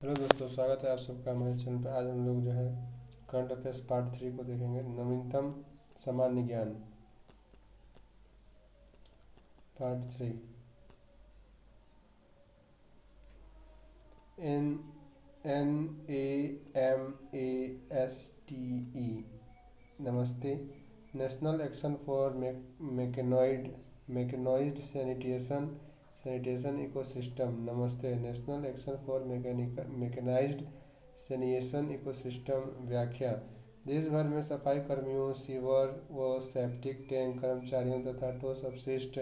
Hello दोस्तों, स्वागत है आप सबका हमारे चैनल पर। आज हम लोग जो है करंट अफेयर्स पार्ट 3 को देखेंगे। नवीनतम सामान्य ज्ञान part 3। NAMASTE Namaste. National action for mechanised sanitation ecosystem. Namaste. National action for mechanised sanitation ecosystem. व्याख्या। देश भर में सफाई कर्मियों, सीवर व सेप्टिक टैंक कर्मचारियों तथा ठोस अपशिष्ट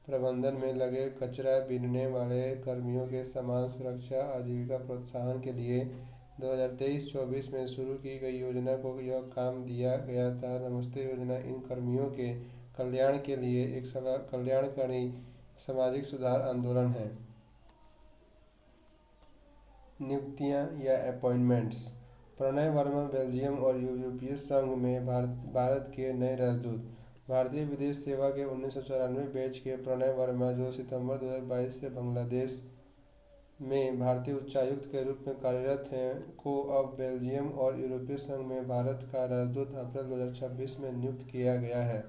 प्रबंधन में लगे कचरा बीनने वाले कर्मियों के समान सुरक्षा आजीविका प्रोत्साहन के लिए 2023-24 में शुरू की गई योजना को यह काम दिया गया था। नमस्ते योजना इन कर्मियों के कल्याण के लिए एक कल्याणकारी सामाजिक सुधार आंदोलन है। नियुक्तियां या अपॉइंटमेंट्स। प्रणय वर्मा बेल्जियम और यूरोपीय संघ में भारत के नए राजदूत। भारतीय विदेश सेवा के 1994 बैच के प्रणय वर्मा, जो सितंबर 2022 से बांग्लादेश में भारतीय उच्चायुक्त के रूप में कार्यरत हैं, को अब बेल्जियम और यूरोपीय संघ में भारत का राजदूत अप्रैल 2026 में नियुक्त किया गया है।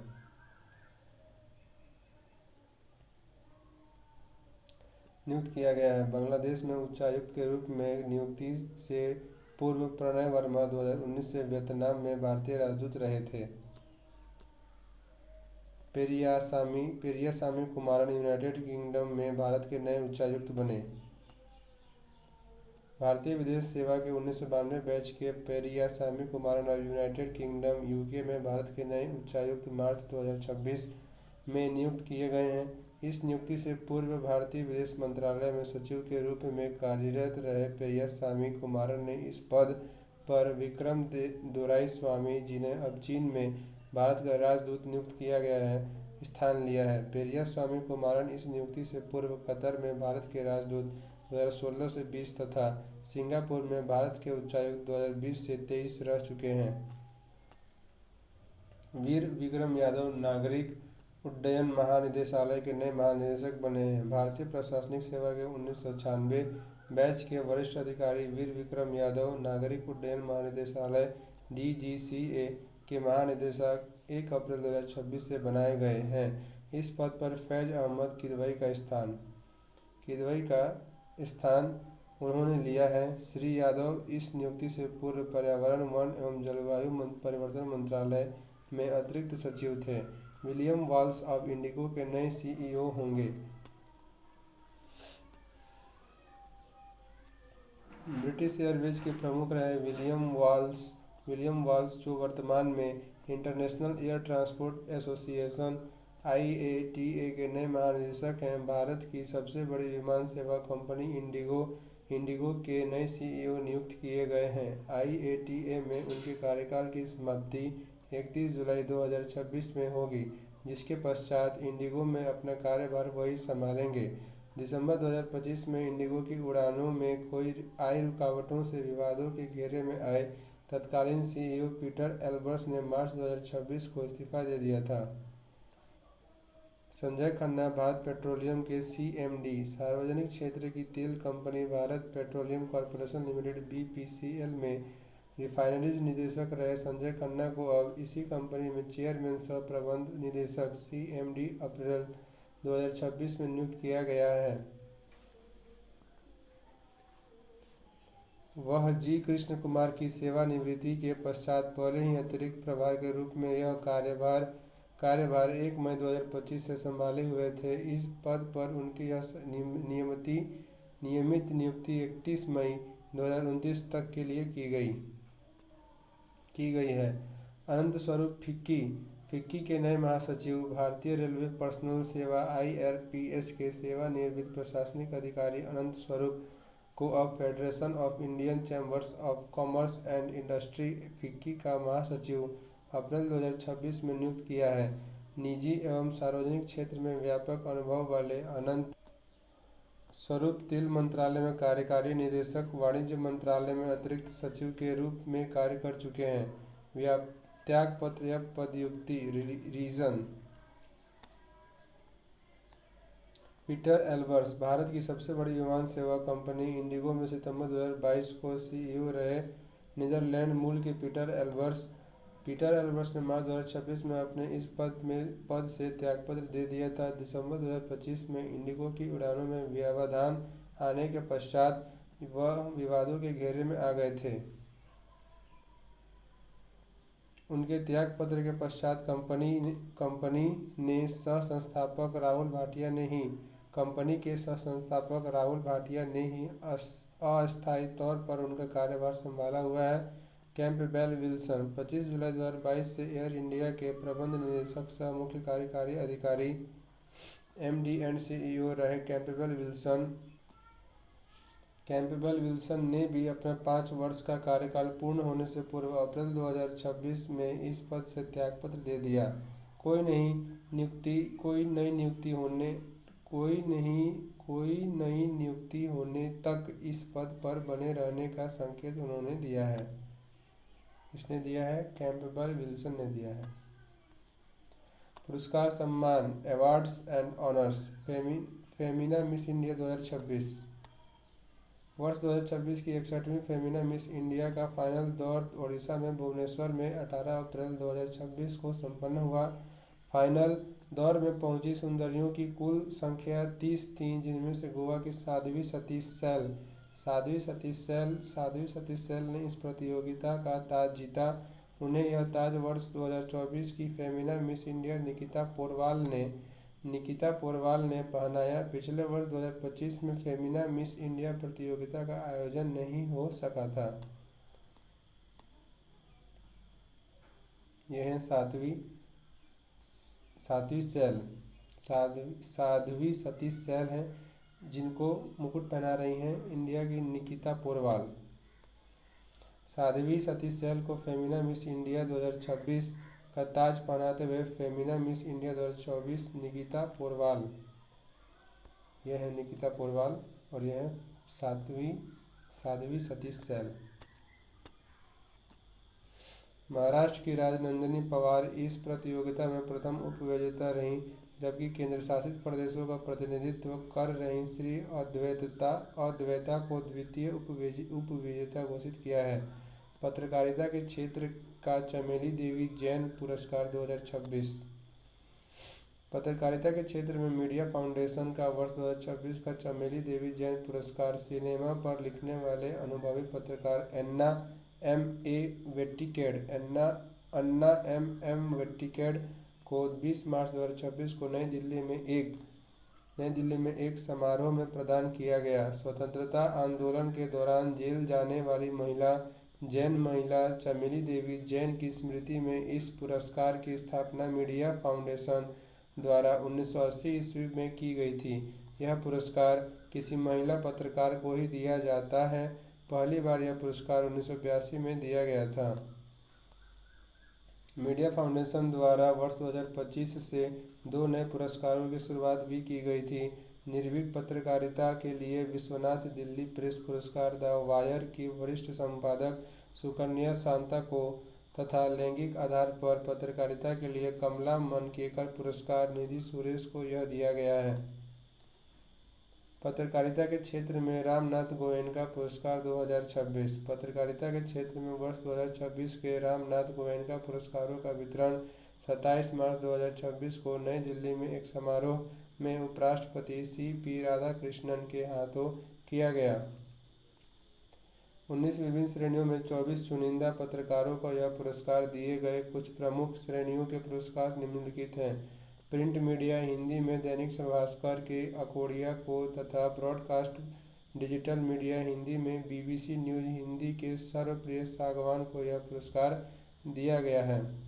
बांग्लादेश में उच्चायुक्त के रूप में नियुक्ति से पूर्व प्रणय वर्मा 2019 से वियतनाम में भारतीय राजदूत रहे थे। पेरियासामी कुमारन यूनाइटेड किंगडम में भारत के नए उच्चायुक्त बने। भारतीय विदेश सेवा के 1992 बैच के पेरियासामी कुमारन और यूनाइटेड किंगडम यूके में भारत के नए उच्चायुक्त मार्च 2026 में नियुक्त किए गए हैं। इस नियुक्ति से पूर्व भारतीय विदेश मंत्रालय में सचिव के रूप में कार्यरत रहे पेरियासामी कुमारन ने इस पद पर विक्रम दोराईस्वामी, जिन्हें अब चीन में भारत का राजदूत नियुक्त किया गया है, स्थान लिया है। पेरियास्वामी कुमारन इस नियुक्ति से पूर्व कतर में भारत के राजदूत 2016 से 20 तथा सिंगापुर में भारत के उच्चायुक्त 2020 से 23 रह चुके हैं। वीर विक्रम यादव नागरिक उड्डयन महानिदेशालय के नए महानिदेशक बने हैं। भारतीय प्रशासनिक सेवा के 1996 बैच के वरिष्ठ अधिकारी वीर विक्रम यादव नागरिक उड्डयन महानिदेशालय DGCA के महानिदेशक 1 अप्रैल 2026 से बनाए गए हैं। इस पद पर फैज अहमद किदवई का स्थान उन्होंने लिया है। श्री यादव इस नियुक्ति से पूर्व पर्यावरण, वन एवं जलवायु परिवर्तन मंत्रालय में अतिरिक्त सचिव थे। विलियम वाल्स अब इंडिगो के नए CEO होंगे। ब्रिटिश एयरवेज के प्रमुख रहे विलियम वाल्स, जो वर्तमान में international air transport association IATA के नए महानिदेशक हैं। भारत की सबसे बड़ी विमान सेवा कंपनी इंडिगो के नए CEO नियुक्त किए गए हैं। IATA में उनके कार्यकाल की समाप्ति 31 जुलाई 2026 में होगी, जिसके पश्चात इंडिगो में अपना कार्यभार वही संभालेंगे। दिसंबर 2025 में इंडिगो की उड़ानों में आई रुकावटों से विवादों के घेरे में आए तत्कालीन CEO पीटर एल्बर्स ने मार्च 2026 को इस्तीफा दे दिया था। संजय खन्ना भारत पेट्रोलियम के CMD। सार्वजनिक क्षेत्र की तेल company Bharat petroleum corporation limited BPCL में रिफाइनरीज निदेशक रहे संजय खन्ना को अब इसी कंपनी में चेयरमैन सह प्रबंध निदेशक CMD अप्रैल 2026 में नियुक्त किया गया है। वह जी कृष्ण कुमार की सेवानिवृत्ति के पश्चात पहले ही अतिरिक्त प्रभार के रूप में यह कार्यभार 1 मई 2025 से संभाले हुए थे। इस पद पर उनकी यह नियमित नियुक्ति 31 मई 2029 तक के लिए की गई है। अनंत स्वरूप फिक्की के नए महासचिव। भारतीय रेलवे पर्सनल सेवा IRPS के सेवानिवृत्त प्रशासनिक अधिकारी अनंत स्वरूप को अब federation of Indian chambers of commerce and industry FICCI का महासचिव अप्रैल 2026 में नियुक्त किया है। निजी एवं सार्वजनिक क्षेत्र में व्यापक अनुभव वाले अनंत स्वरूप तेल मंत्रालय में कार्यकारी निदेशक, वाणिज्य मंत्रालय में अतिरिक्त सचिव के रूप में कार्य कर चुके हैं। त्यागपत्र या पदयुक्ति रीजन। पीटर एल्बर्स भारत की सबसे बड़ी विमान सेवा कंपनी इंडिगो में सितंबर 2022 को सीईओ रहे। नीदरलैंड मूल के पीटर एल्बर्स ने मार्च 2026 में अपने इस पद से त्यागपत्र दे दिया था। दिसंबर 2025 में इंडिगो की उड़ानों में व्यवधान आने के पश्चात वह विवादों के घेरे में आ गए थे। उनके त्यागपत्र के पश्चात कंपनी ने सह-संस्थापक राहुल भाटिया ने ही अस्थायी तौर पर उनका कार्यभार संभाला हुआ है। कैंपबेल विल्सन 25 जुलाई 2022 से एयर इंडिया के प्रबंध निदेशक सह मुख्य कार्यकारी अधिकारी एमडी एंड सीईओ रहे। कैंपबेल विल्सन ने भी अपना 5 वर्ष का कार्यकाल पूर्ण होने से पूर्व अप्रैल 2026 में इस पद से त्यागपत्र दे दिया। कोई नई नियुक्ति होने तक इस पद पर बने रहने का संकेत इसने दिया है, कैंपबेल विल्सन ने दिया है। पुरस्कार सम्मान awards and honours Femina miss India 2026 वर्ष 2026 की 61वीं फेमिना मिस इंडिया का फाइनल दौर ओडिशा में भुवनेश्वर में 18 अप्रैल 2026 को संपन्न हुआ। फाइनल दौर में पहुंची सुंदरियों की कुल संख्या 30 थी, जिनमें से गोवा की साध्वी सतीश सैल ने इस प्रतियोगिता का ताज जीता। उन्हें यह ताज वर्ष 2024 की फेमिना मिस इंडिया निकिता पोरवाल ने पहनाया। पिछले वर्ष 2025 में फेमिना मिस इंडिया प्रतियोगिता का आयोजन नहीं हो सका था। यह है साध्वी सतीश सैल हैं, जिनको मुकुट पहना रही हैं इंडिया की निकिता पोरवाल। साध्वी सतीश सैल को फेमिना मिस इंडिया 2026 का ताज पहनाते हुए फेमिना मिस इंडिया 2024 निकिता पोरवाल। यह है निकिता पोरवाल और यह है साध्वी सतीश सैल। महाराष्ट्र की राजनंदिनी पवार इस प्रतियोगिता में प्रथम उपविजेता रहीं, जबकि केंद्र शासित प्रदेशों का प्रतिनिधित्व कर रही श्री अद्वैता को द्वितीय उपविजेता घोषित किया है। पत्रकारिता के क्षेत्र का चमेली देवी जैन पुरस्कार 2026 पत्रकारिता के क्षेत्र में मीडिया फाउंडेशन का वर्ष 2026 का चमेली देवी जैन पुरस्कार सिनेमा पर लिखने वाले अनुभवी पत्रकार अन्ना एम वेट्टिकेड को 20 मार्च 2026 को नई दिल्ली में एक समारोह में प्रदान किया गया। स्वतंत्रता आंदोलन के दौरान जेल जाने वाली जैन महिला चमेली देवी जैन की स्मृति में इस पुरस्कार की स्थापना मीडिया फाउंडेशन द्वारा 1980 ईस्वी में की गई थी। यह पुरस्कार किसी महिला पत्रकार को ही दिया जाता है। पहली बार यह पुरस्कार 1982 में दिया गया था। मीडिया फाउंडेशन द्वारा वर्ष 2025 से 2 नए पुरस्कारों की शुरुआत भी की गई थी। निर्भीक पत्रकारिता के लिए विश्वनाथ दिल्ली प्रेस पुरस्कार द वायर की वरिष्ठ संपादक सुकन्या शांता को तथा लैंगिक आधार पर पत्रकारिता के लिए कमला मनकेकर पुरस्कार निधि सुरेश को यह दिया गया है। पत्रकारिता के क्षेत्र में रामनाथ गोयनका पुरस्कार 2026 पत्रकारिता के क्षेत्र में वर्ष 2026 के रामनाथ गोयनका पुरस्कारों का वितरण 27 मार्च 2026 को नई दिल्ली में एक समारोह में उपराष्ट्रपति सीपी राधाकृष्णन के हाथों किया गया। 19 विभिन्न श्रेणियों में 24 चुनिंदा पत्रकारों को यह पुरस्कार दिए गए। कुछ प्रमुख श्रेणियों के पुरस्कार निम्नलिखित हैं। प्रिंट मीडिया हिंदी में दैनिक भास्कर के अकोड़िया को तथा ब्रॉडकास्ट डिजिटल मीडिया हिंदी में बीबीसी न्यूज हिंदी के सर्वप्रिय सागवान को यह पुरस्कार दिया गया है।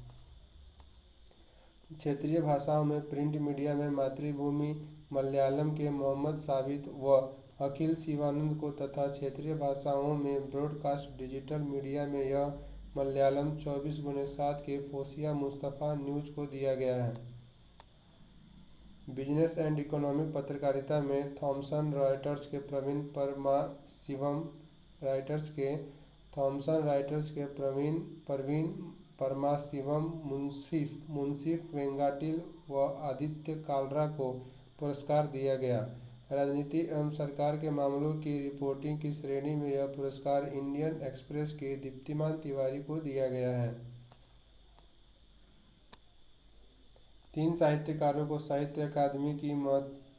क्षेत्रीय भाषाओं में प्रिंट मीडिया में मातृभूमि मलयालम के मोहम्मद साबित व अखिल शिवानंद को तथा क्षेत्रीय भाषाओं में ब्रॉडकास्ट डिजिटल मीडिया में यह मलयालम 24/7 के फोसिया मुस्तफ़ा न्यूज को दिया गया है। बिजनेस एंड इकोनॉमिक पत्रकारिता में थॉमसन रॉयटर्स के प्रवीण परमाशिवम मुंसिफ वेंगाटिल व आदित्य कालरा को पुरस्कार दिया गया। राजनीति एवं सरकार के मामलों की रिपोर्टिंग की श्रेणी में यह पुरस्कार इंडियन एक्सप्रेस के दीप्तिमान तिवारी को दिया गया है। 3 साहित्यकारों को साहित्य अकादमी की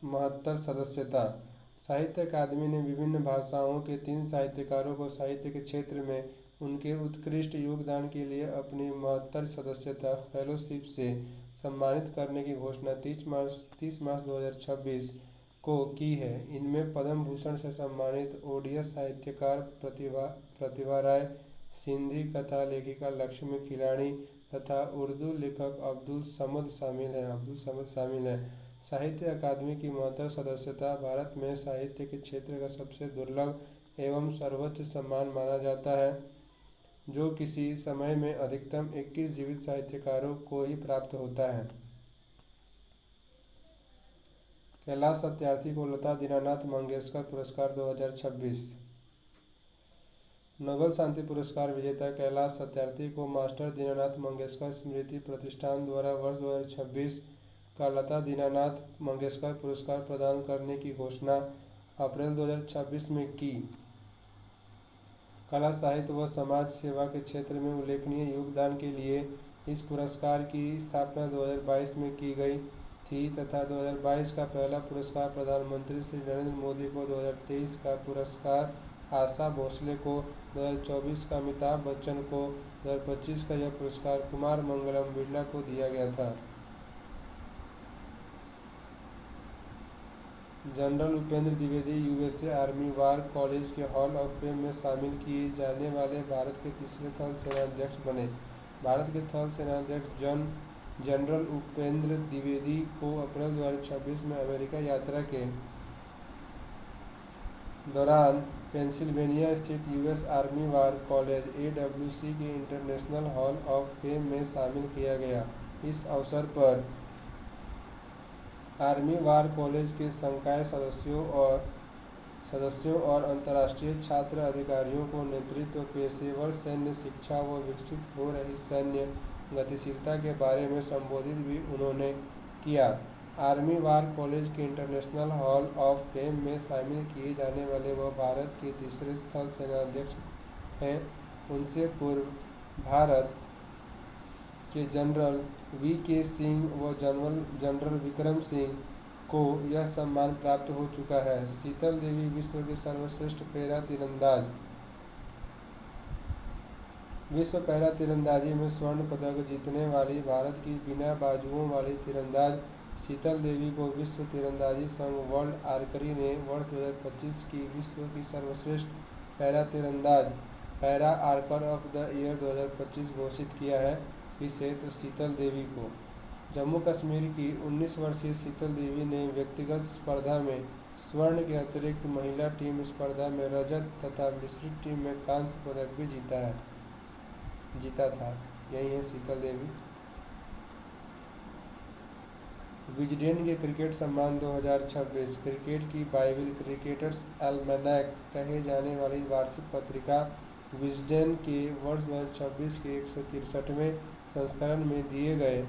72 सदस्यता। साहित्य अकादमी ने विभिन्न भाषाओं के 3 साहित्यकारों को साहित्य के क्षेत्र में उनके उत्कृष्ट योगदान के लिए अपनी 72 सदस्यता फेलोशिप से सम्मानित करने की घोषणा 30 मार्च 2026 को की है। इनमें पद्म भूषण से सम्मानित ओडिया साहित्यकार प्रतिभा राय, सिंधी कथा लेखिका लक्ष्मी खिलाड़ी तथा उर्दू लेखक अब्दुल समद शामिल हैं। साहित्य अकादमी की 72 सदस्यता भारत में साहित्य के क्षेत्र का सबसे दुर्लभ एवं सर्वोच्च सम्मान माना जाता है, जो किसी समय में अधिकतम 21 जीवित साहित्यकारों को ही प्राप्त होता है। कैलाश सत्यार्थी को लता दीनानाथ मंगेशकर पुरस्कार 2026। नोबेल शांति पुरस्कार विजेता कैलाश सत्यार्थी को मास्टर दीनानाथ मंगेशकर स्मृति प्रतिष्ठान द्वारा वर्ष 2026 का लता दीनानाथ मंगेशकर पुरस्कार प्रदान करने की घोषणा अप्रैल 2026 में की। कला, साहित्य व समाज सेवा के क्षेत्र में उल्लेखनीय योगदान के लिए इस पुरस्कार की स्थापना 2022 में की गई थी तथा 2022 का पहला पुरस्कार प्रधानमंत्री श्री नरेंद्र मोदी को, 2023 का पुरस्कार आशा भोसले को, 2024 का अमिताभ बच्चन को, 2025 का यह पुरस्कार कुमार मंगलम बिरला को दिया गया था। General Upendra Dwivedi USA army war college के हॉल ऑफ फेम में शामिल किए जाने वाले भारत के तीसरे थल सेनाध्यक्ष बने। भारत के थल सेनाध्यक्ष जनरल उपेंद्र द्विवेदी को अप्रैल 2026 में अमेरिका यात्रा के दौरान पेंसिल्वेनिया स्थित US army war college AWC के इंटरनेशनल हॉल ऑफ फेम में शामिल किया गया। इस अवसर पर आर्मी वार कॉलेज के संकाय सदस्यों और अंतर्राष्ट्रीय छात्र अधिकारियों को नेतृत्व, पेशेवर सैन्य शिक्षा व विकसित हो रही सैन्य गतिशीलता के बारे में संबोधित भी उन्होंने किया। आर्मी वार कॉलेज के इंटरनेशनल हॉल ऑफ फेम में शामिल किए जाने वाले वह भारत के तीसरे थल सेनाध्यक्ष हैं। उनसे पूर्व भारत के जनरल VK सिंह व जनरल विक्रम सिंह को यह सम्मान प्राप्त हो चुका है। शीतल देवी विश्व के सर्वश्रेष्ठ विश्व पैरा तीरंदाजी में स्वर्ण पदक जीतने वाली भारत की बिना बाजुओं वाली तीरंदाज शीतल देवी को विश्व तीरंदाजी संघ वर्ल्ड आर्चरी ने वर्ष 2025 की विश्व की सर्वश्रेष्ठ पैरा तीरंदाज पैरा आर्कर ऑफ द ईयर 2025 घोषित किया है। इसे तो शीतल देवी को जम्मू कश्मीर की 19 वर्षीय शीतल देवी ने व्यक्तिगत स्पर्धा में स्वर्ण के अतिरिक्त महिला टीम स्पर्धा में रजत तथा मिश्रित टीम में कांस्य पदक भी जीता था। यही है शीतल देवी। विजडेन के क्रिकेट सम्मान 2026। क्रिकेट की बाइबिल, क्रिकेटर्स एल्मेनाक कहे जाने वाली वार्षिक पत्रिका विजडेन के वर्ष 2026 के 163वें संस्करण में दिए गए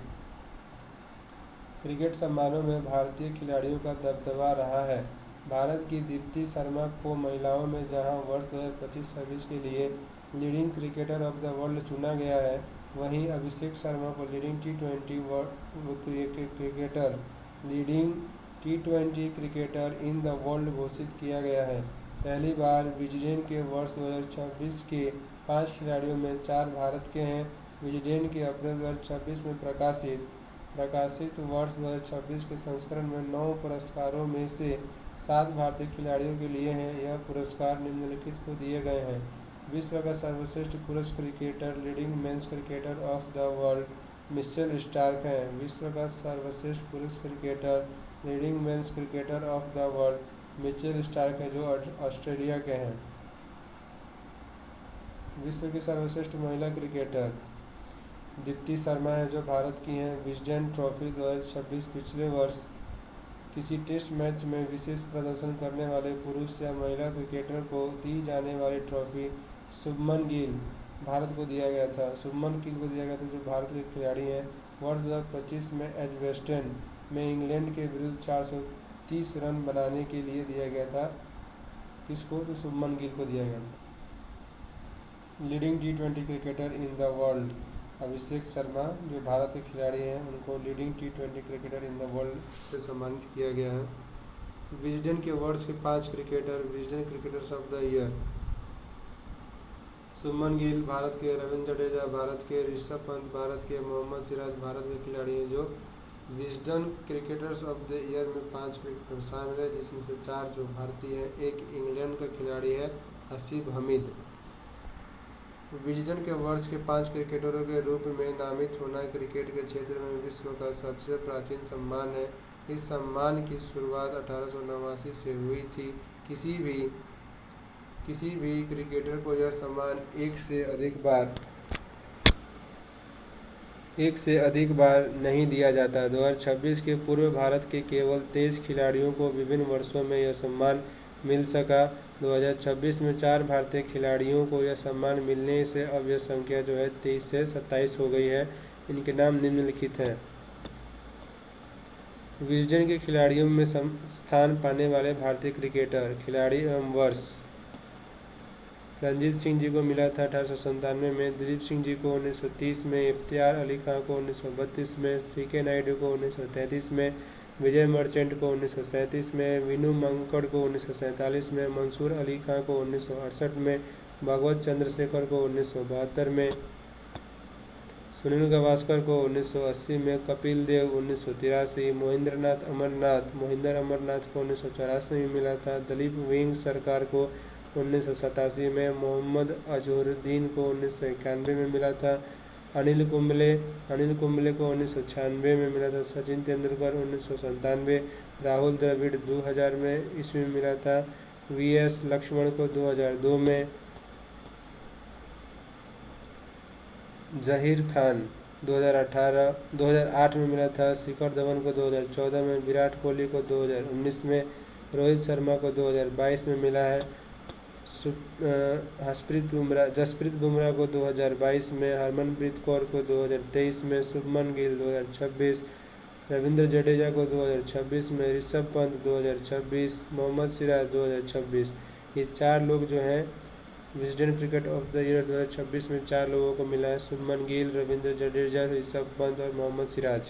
क्रिकेट सम्मानों में भारतीय खिलाड़ियों का दबदबा रहा है। भारत की दीप्ति शर्मा को महिलाओं में जहां वर्ष 2025-26 के लिए leading cricketer of the world चुना गया है, वहीं अभिषेक शर्मा को leading T20 cricketer in the world घोषित किया गया है। पहली बार विजडेन के वर्ष 2026 के 5 खिलाड़ियों में 4 भारत के हैं। विजडेन के अप्रैल 2026 में प्रकाशित वर्ष 2026 के संस्करण में 9 पुरस्कारों में से 7 भारतीय खिलाड़ियों के लिए हैं। यह पुरस्कार निम्नलिखित को दिए गए हैं: विश्व का सर्वश्रेष्ठ पुरुष cricketer, leading men's cricketer of the world Mitchell Starc हैं। विश्व का सर्वश्रेष्ठ पुरुष cricketer, leading men's cricketer of the world Mitchell Starc हैं, जो ऑस्ट्रेलिया के हैं। विश्व की सर्वश्रेष्ठ महिला क्रिकेटर दीप्ति शर्मा है, जो भारत की हैं। विजडेन ट्रॉफी 2026 पिछले वर्ष किसी टेस्ट मैच में विशेष प्रदर्शन करने वाले पुरुष या महिला क्रिकेटर को दी जाने वाली ट्रॉफी शुभमन गिल को दिया गया था, जो भारत के खिलाड़ी हैं। वर्ष 2025 में एजबेस्टन में इंग्लैंड के विरुद्ध 430 रन बनाने के लिए दिया गया था। किसको? तो शुभमन गिल को दिया गया था। Leading T20 cricketer in the world, Abhishek Sharma जो भारत के खिलाड़ी हैं उनको leading T20 cricketer in the world से सम्मानित किया गया है। विजडन के वर्ष के 5 cricketer, Wisden cricketers of the year: Shubman Gill Bharat के, रविंद्र जडेजा भारत के, ऋषभ पंत भारत के, मोहम्मद सिराज भारत के खिलाड़ी हैं जो Wisden cricketers of the year में 5 क्रिकेटर शामिल है, जिसमें से 4 जो भारतीय हैं, एक इंग्लैंड का खिलाड़ी है हसीब हमीद। विजडन के वर्ष के 5 क्रिकेटरों के रूप में नामित होना क्रिकेट के क्षेत्र में विश्व का सबसे प्राचीन सम्मान है। इस सम्मान की शुरुआत 1889 से हुई थी। किसी भी क्रिकेटर को यह सम्मान एक से अधिक बार नहीं दिया जाता। 2026 के पूर्व भारत के केवल 23 खिलाड़ियों को विभिन्न वर्षों में यह सम्मान मिल सका। 2026 में 4 भारतीय खिलाड़ियों को यह सम्मान मिलने से अब यह संख्या जो है 23 से 27 हो गई है। इनके नाम निम्नलिखित हैं। विजडन के खिलाड़ियों में स्थान पाने वाले भारतीय क्रिकेटर, खिलाड़ी एवं वर्ष: रणजीत सिंह जी को मिला था 1897 में, दिलीप सिंह जी को 1930 में, इफ्तियार अली खां को 1932 में, सीके नायडू को 1933 में, विजय मर्चेंट को 1937 में, विनू मंकड़ को 1947 में, मंसूर अली खां को 1968 में, भगवत चंद्रशेखर को 1972 में, सुनील गावस्कर को 1980 में, कपिल देव 1983, मोहिंदर अमरनाथ को 1984 में मिला था, दलीप वेंग सरकार को 1987 में, मोहम्मद अजहरुद्दीन को 1991 में मिला था, अनिल कुंबले को 1996 में मिला था, सचिन तेंदुलकर 1997, राहुल द्रविड़ 2000 में ईस्वी में मिला था, VS लक्ष्मण को 2002 में, जहीर खान 2008 में मिला था, शिखर धवन को 2014 में, विराट कोहली को 2019 में, रोहित शर्मा को 2022 में मिला है, जसप्रीत बुमराह को 2022 में, हरमनप्रीत कौर को 2023 में, शुभमन गिल 2026, रविंद्र जडेजा को 2026 में, ऋषभ पंत 2026, मोहम्मद सिराज 2026। ये 4 लोग जो हैं Wisden cricket of the year 2026 में 4 लोगों को मिला है: शुभमन गिल, रविंद्र जडेजा, ऋषभ पंत और मोहम्मद सिराज।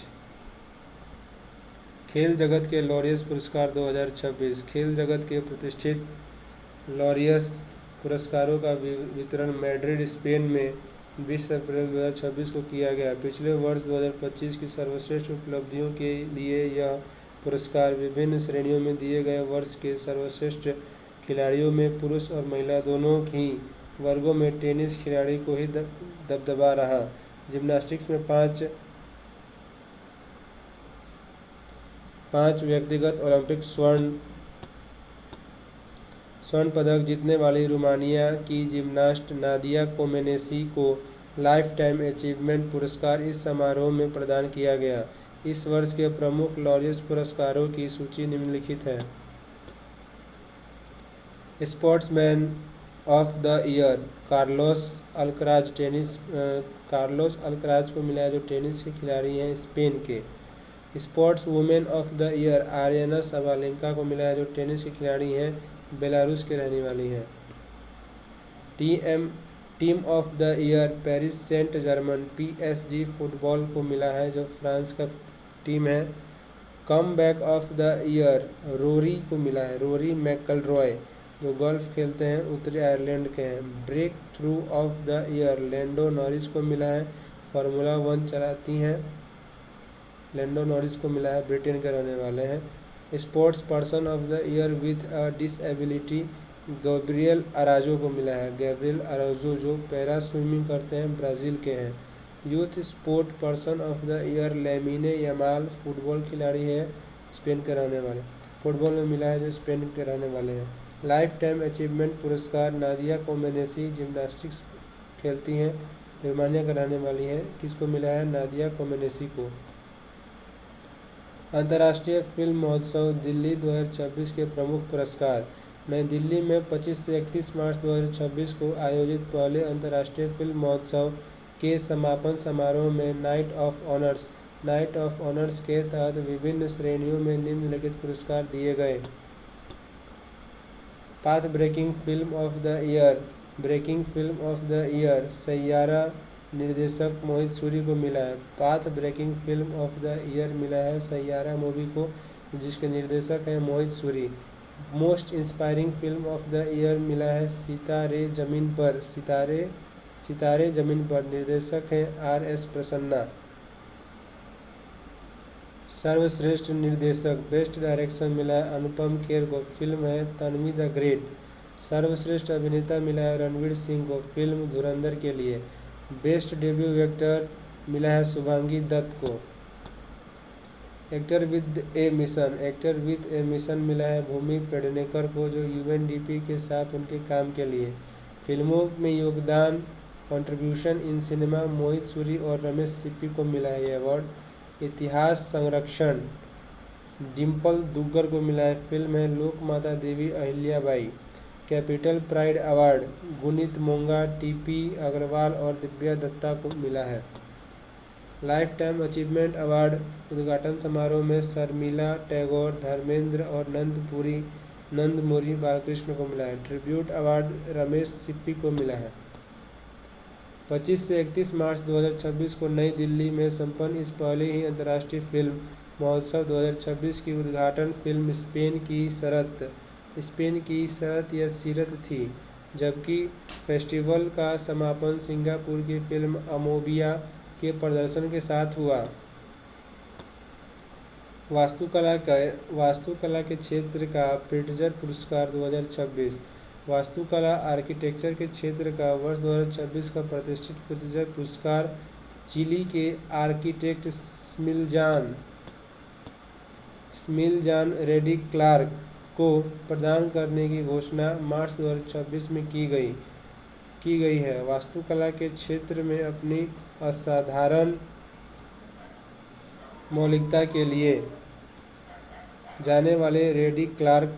खेल जगत के लॉरियस पुरस्कार 2026: खेल जगत के प्रतिष्ठित लॉरियस पुरस्कारों का वितरण मैड्रिड, स्पेन में 20 अप्रैल 2026 को किया गया। पिछले वर्ष 2025 की सर्वश्रेष्ठ उपलब्धियों के लिए यह पुरस्कार विभिन्न श्रेणियों में दिए गए। वर्ष के सर्वश्रेष्ठ खिलाड़ियों में पुरुष और महिला दोनों ही वर्गों में टेनिस खिलाड़ी को ही दबदबा रहा। जिम्नास्टिक्स में 5 व्यक्तिगत ओलंपिक स्वर्ण पदक जीतने वाली रोमानिया की जिम्नास्ट नादिया कोमेनेसी को लाइफ टाइम अचीवमेंट पुरस्कार इस समारोह में प्रदान किया गया। इस वर्ष के प्रमुख लॉरियस पुरस्कारों की सूची निम्नलिखित है। Sportsman of the year Carlos Alcaraz को मिला है, जो टेनिस के खिलाड़ी हैं स्पेन के। Sports women of the year Aryna Sabalenka को मिला है, जो टेनिस के खिलाड़ी हैं, बेलारूस के रहने वाली हैं। Team of the year Paris Saint Germain PSG football को मिला है, जो फ्रांस का टीम है। Comeback of the year Rory को मिला है, रोरी मैकइलरॉय जो गोल्फ खेलते हैं, उत्तरी आयरलैंड के हैं। Breakthrough of the year Lando Norris को मिला है, फार्मूला 1 चलाती हैं, लैंडो नॉरिस को मिला है, ब्रिटेन के रहने वाले हैं। Sports person of the year with a disability Gabriel Araujo को मिला है, गैब्रियल अराजो जो पैरा स्विमिंग करते हैं, ब्राज़ील के हैं। Youth sport person of the year Lamine Yamal football खिलाड़ी है, स्पेन के रहने वाले, फुटबॉल में मिला है, जो स्पेन के रहने वाले हैं। लाइफ टाइम अचीवमेंट पुरस्कार नादिया कोमेनेसी जिम्नास्टिक्स खेलती हैं, रोमानिया का रहने वाली है, किसको मिला है? नादिया कोमेनेसी को। अंतर्राष्ट्रीय फिल्म महोत्सव दिल्ली 2026 के प्रमुख पुरस्कार। नई दिल्ली में 25 से 31 मार्च 2026 को आयोजित पहले अंतर्राष्ट्रीय फिल्म महोत्सव के समापन समारोह में night of honours night of honours के तहत विभिन्न श्रेणियों में निम्नलिखित पुरस्कार दिए गए। Path breaking film of the year, breaking film of the year Saiyaara निर्देशक मोहित सूरी को मिला है। Path breaking film of the year मिला है सैयारा मूवी को, जिसके निर्देशक हैं Mohit Suri. Most inspiring film of the year मिला है सितारे जमीन पर, सितारे जमीन पर, निर्देशक हैं RS प्रसन्ना। सर्वश्रेष्ठ निर्देशक बेस्ट डायरेक्शन मिला है अनुपम खेर को, फिल्म है तन्वी द ग्रेट। सर्वश्रेष्ठ अभिनेता मिला है रणवीर सिंह को, फिल्म धुरंधर के लिए। बेस्ट डेब्यू एक्टर मिला है शुभांगी दत्त को। एक्टर विद ए मिशन मिला है भूमि पेडनेकर को, जो UNDP के साथ उनके काम के लिए। फिल्मों में योगदान कंट्रीब्यूशन इन सिनेमा मोहित सूरी और रमेश सिप्पी को मिला है ये अवार्ड। इतिहास संरक्षण डिम्पल दुग्गर को मिला है, फिल्म है Lok Mata Devi Ahilyabai. Capital pride award Guneet Monga, TP Agarwal और दिव्या दत्ता को मिला है। लाइफ टाइम अचीवमेंट अवार्ड उद्घाटन समारोह में शर्मिला टैगोर, धर्मेंद्र और नंदमुरी बालकृष्ण को मिला है। ट्रिब्यूट अवार्ड रमेश सिप्पी को मिला है। 25 से 31 मार्च 2026 को नई दिल्ली में संपन्न इस पहले ही अंतर्राष्ट्रीय फिल्म महोत्सव 2026 की उद्घाटन फिल्म स्पेन की शरत या सीरत थी, जबकि फेस्टिवल का समापन सिंगापुर की फिल्म अमोबिया के प्रदर्शन के साथ हुआ। वास्तुकला के क्षेत्र का प्रिट्जर पुरस्कार 2026। वास्तुकला आर्किटेक्चर के क्षेत्र का वर्ष 2026 का प्रतिष्ठित प्रिट्जर पुरस्कार चिली के आर्किटेक्ट स्मिलजान रेडी क्लार्क को प्रदान करने की घोषणा मार्च 2026 में की गई है। वास्तुकला के क्षेत्र में अपनी असाधारण मौलिकता के लिए जाने वाले रेडी क्लार्क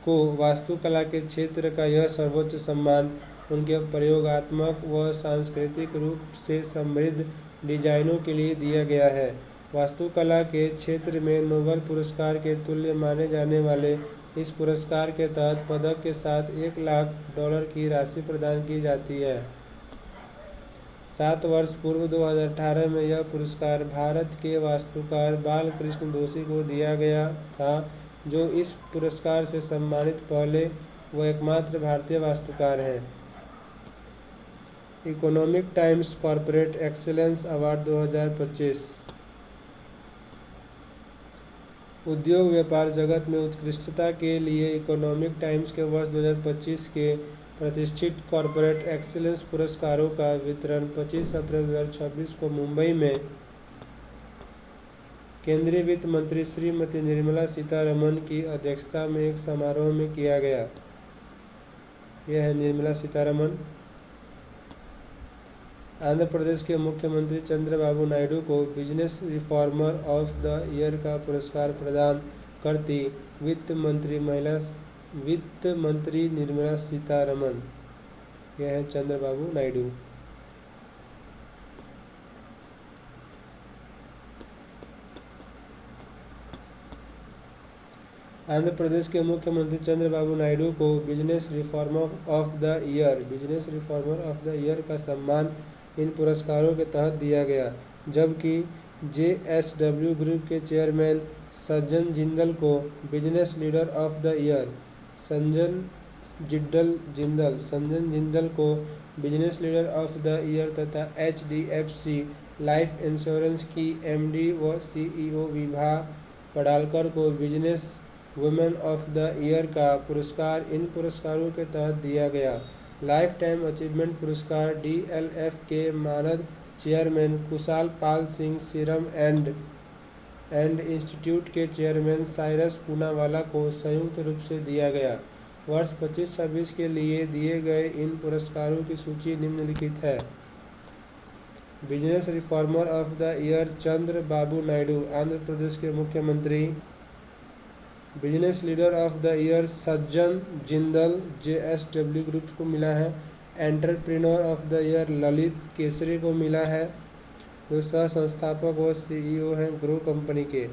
को वास्तुकला के क्षेत्र का यह सर्वोच्च सम्मान उनके प्रयोगात्मक व सांस्कृतिक रूप से समृद्ध डिजाइनों के लिए दिया गया है। वास्तुकला के क्षेत्र में नोबेल पुरस्कार के तुल्य माने जाने वाले इस पुरस्कार के तहत पदक के साथ $1 लाख की राशि प्रदान की जाती है। 7 वर्ष पूर्व 2018 में यह पुरस्कार भारत के वास्तुकार बालकृष्ण दोषी को दिया गया था, जो इस पुरस्कार से सम्मानित पहले व एकमात्र भारतीय वास्तुकार हैं। Economic times corporate excellence award 2025। उद्योग व्यापार जगत में उत्कृष्टता के लिए इकोनॉमिक टाइम्स के वर्ष 2025 के प्रतिष्ठित कॉर्पोरेट एक्सीलेंस पुरस्कारों का वितरण 25 अप्रैल 2026 को मुंबई में केंद्रीय वित्त मंत्री श्रीमती निर्मला सीतारमण की अध्यक्षता में एक समारोह में किया गया। यह है निर्मला सीतारमण। आंध्र प्रदेश के मुख्यमंत्री चंद्रबाबू नायडू को business reformer of the year का पुरस्कार प्रदान करती वित्त मंत्री निर्मला सीतारमण। यह है चंद्रबाबू नायडू। आंध्र प्रदेश के मुख्यमंत्री चंद्रबाबू नायडू को business reformer of the year का सम्मान इन पुरस्कारों के तहत दिया गया, जबकि JSW ग्रुप के चेयरमैन सज्जन जिंदल को business leader of the year, Sanjan Jindal को business leader of the year तथा HDFC लाइफ इंश्योरेंस की MD व CEO विभा पडालकर को business women of the year का पुरस्कार इन पुरस्कारों के तहत दिया गया। लाइफ टाइम अचीवमेंट पुरस्कार DLF के मानद chairman Kushal Pal Singh serum and institute के चेयरमैन साइरस पूनावाला को संयुक्त रूप से दिया गया। वर्ष 25-26 के लिए दिए गए इन पुरस्कारों की सूची निम्नलिखित है। Business reformer of the year Chandrababu Naidu, Andhra Pradesh के मुख्यमंत्री। Business leader of the year Sajjan Jindal, JSW group को मिला है। Entrepreneur of the year Lalit Keshre को मिला है। जो सह संस्थापक व CEO हैं ग्रो कंपनी के।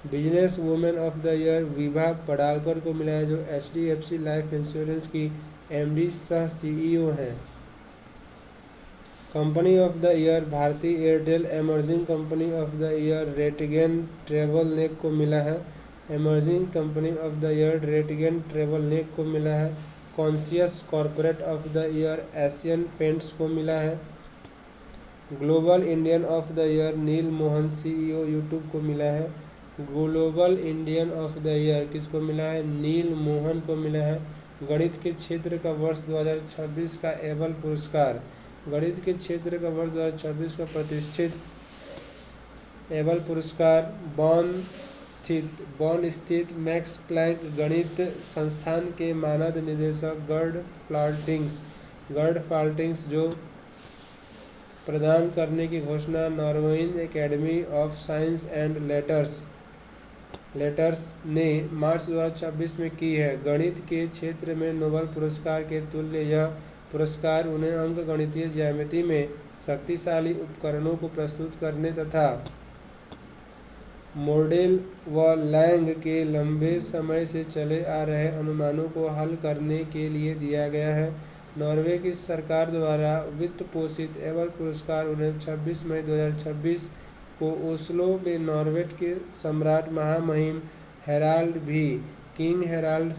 Business women of the year Vibha Padalkar को मिला है, जो HDFC लाइफ इंश्योरेंस की MD सह CEO हैं। Company of the year Bharti Airtel. Emerging company of the year RateGain travel नेक को मिला है। Emerging company of the year RateGain travel नेक को मिला है। Conscious corporate of the year Asian Paints को मिला है। Global Indian of the year Neel Mohan CEO YouTube को मिला है। Global Indian of the year किसको मिला है? नील मोहन को मिला है। गणित के क्षेत्र का वर्ष 2026 का एबल पुरस्कार। गणित के क्षेत्र का वर्ष 2026 का प्रतिष्ठित एबल पुरस्कार बॉन स्थित मैक्स प्लैंक गणित संस्थान के मानद निदेशक गर्ड फाल्टिंग्स जो प्रदान करने की घोषणा Norwegian academy of science and letters ने मार्च 2026 में की है। गणित के क्षेत्र में नोबेल पुरस्कार के तुल्य यह पुरस्कार उन्हें अंकगणितीय ज्यामिति में शक्तिशाली उपकरणों को प्रस्तुत करने तथा मोडेल व लैंग के लंबे समय से चले आ रहे अनुमानों को हल करने के लिए दिया गया है। नॉर्वे की सरकार द्वारा वित्त पोषित एबल पुरस्कार उन्हें 26 मई 2026 को ओस्लो में नॉर्वे के सम्राट महामहिम हेराल्ड भी किंग हेराल्ड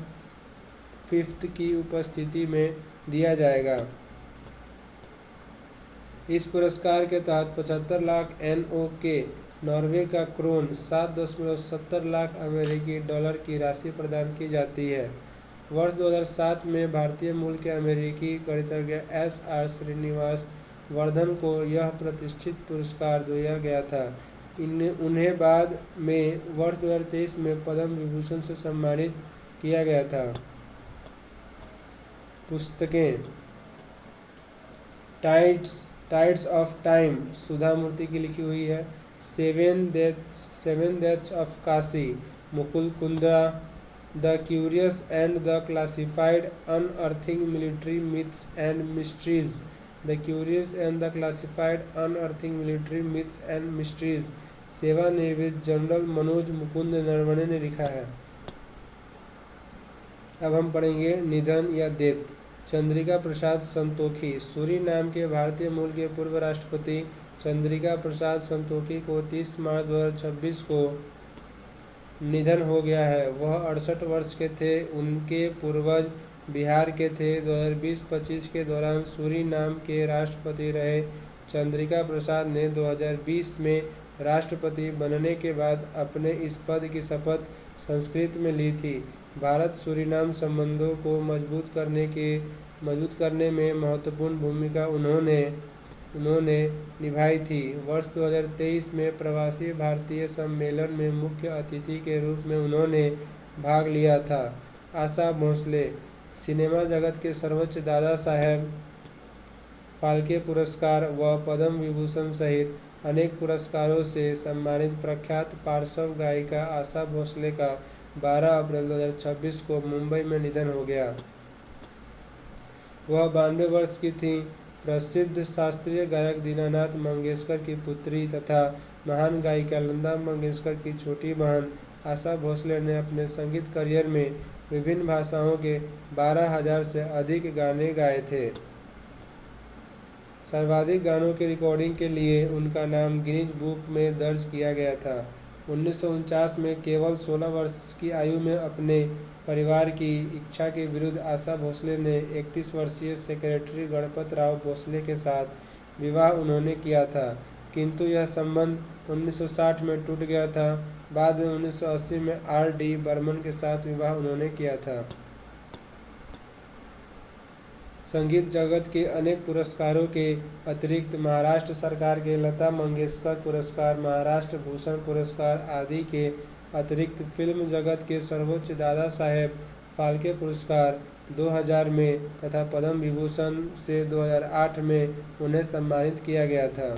फिफ्थ की उपस्थिति में दिया जाएगा। इस पुरस्कार के तहत 75 लाख NOK नॉर्वे का क्रोन 7.70 लाख अमेरिकी डॉलर की राशि प्रदान की जाती है। वर्ष 2007 में भारतीय मूल के अमेरिकी गणितज्ञ SR श्रीनिवास वर्धन को यह प्रतिष्ठित पुरस्कार दिया गया था। उन्हें बाद में वर्ष 2023 में पद्म विभूषण से सम्मानित किया गया था। पुस्तकें tides of time Sudha Murty की लिखी हुई है। Seven deaths of Kashi Mukul Kundra. The curious and the classified unearthing military myths and mysteries. The curious and the classified unearthing military myths and mysteries सेवानिवृत्त जनरल मनोज मुकुंद नरवणे ने लिखा है। अब हम पढ़ेंगे निधन या डेथ। चंद्रिका प्रसाद संतोखी सूरीनाम के भारतीय मूल के पूर्व राष्ट्रपति चंद्रिका प्रसाद संतोखी को 30 मार्च 2026 को निधन हो गया है। वह 68 वर्ष के थे। उनके पूर्वज बिहार के थे। 2020-25 के दौरान सूरीनाम के राष्ट्रपति रहे। चंद्रिका प्रसाद ने 2020 में राष्ट्रपति बनने के बाद अपने इस पद की शपथ संस्कृत में ली थी। भारत सूरीनाम संबंधों को मजबूत करने में महत्वपूर्ण भूमिका उन्होंने निभाई थी। वर्ष 2023 में प्रवासी भारतीय सम्मेलन में मुख्य अतिथि के रूप में उन्होंने भाग लिया था। आशा भोसले सिनेमा जगत के सर्वोच्च दादा साहेब फाल्के पुरस्कार व पद्म विभूषण सहित अनेक पुरस्कारों से सम्मानित प्रख्यात पार्श्व गायिका आशा भोसले का 12 अप्रैल 2026 को मुंबई में निधन हो गया। वह 92 वर्ष की थीं। प्रसिद्ध शास्त्रीय गायक दीनानाथ मंगेशकर की पुत्री तथा महान गायिका लता मंगेशकर की छोटी बहन आशा भोसले ने अपने संगीत करियर में विभिन्न भाषाओं के 12,000 से अधिक गाने गाए थे। सर्वाधिक गानों की रिकॉर्डिंग के लिए उनका नाम गिनीज बुक में दर्ज किया गया था। 1949 में केवल 16 वर्ष की आयु में अपने परिवार की इच्छा के विरुद्ध आशा भोसले ने 31 वर्षीय सेक्रेटरी गणपत राव भोसले के साथ विवाह उन्होंने किया था, किंतु यह संबंध 1960 में टूट गया था। बाद में 1980 में R.D. बर्मन के साथ विवाह उन्होंने किया था। संगीत जगत के अनेक पुरस्कारों के अतिरिक्त महाराष्ट्र सरकार के लता मंगेशकर पुरस्कार, महाराष्ट्र भूषण पुरस्कार आदि के अतिरिक्त फिल्म जगत के सर्वोच्च दादा साहेब फाल्के पुरस्कार 2000 में तथा पद्म विभूषण से 2008 में उन्हें सम्मानित किया गया था।